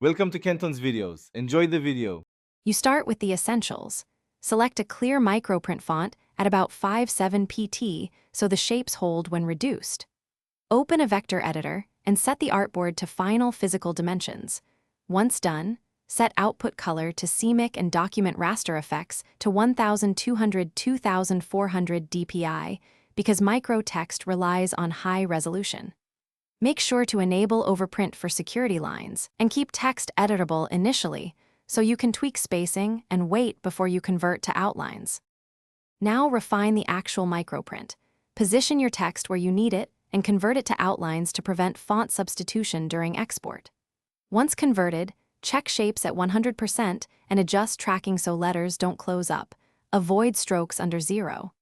Welcome to Kenton's videos. Enjoy the video. You start with the essentials. Select a clear microprint font at about 5.7 pt so the shapes hold when reduced. Open a vector editor and set the artboard to final physical dimensions. Once done, set output color to CMYK and document raster effects to 1200-2400 dpi because micro text relies on high resolution. Make sure to enable overprint for security lines and keep text editable initially so you can tweak spacing and wait before you convert to outlines. Now refine the actual microprint. Position your text where you need it and convert it to outlines to prevent font substitution during export. Once converted, check shapes at 100% and adjust tracking so letters don't close up. Avoid strokes under 0.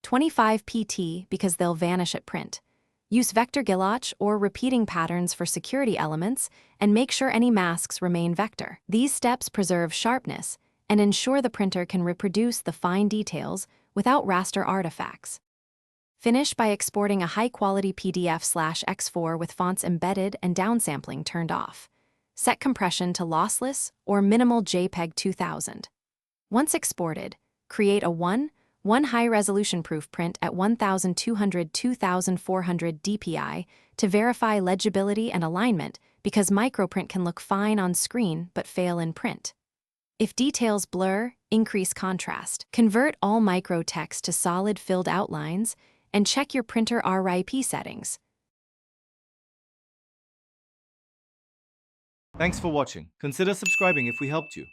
25 pt because they'll vanish at print. Use vector guillotch or repeating patterns for security elements and make sure any masks remain vector. These steps preserve sharpness and ensure the printer can reproduce the fine details without raster artifacts. Finish by exporting a high-quality PDF/X4 with fonts embedded and downsampling turned off. Set compression to lossless or minimal JPEG 2000. Once exported, create a 1 high-resolution proof print at 1200-2400 dpi to verify legibility and alignment because microprint can look fine on screen but fail in print. If details blur, increase contrast. Convert all micro text to solid filled outlines and check your printer RIP settings. Thanks for watching. Consider subscribing if we helped you.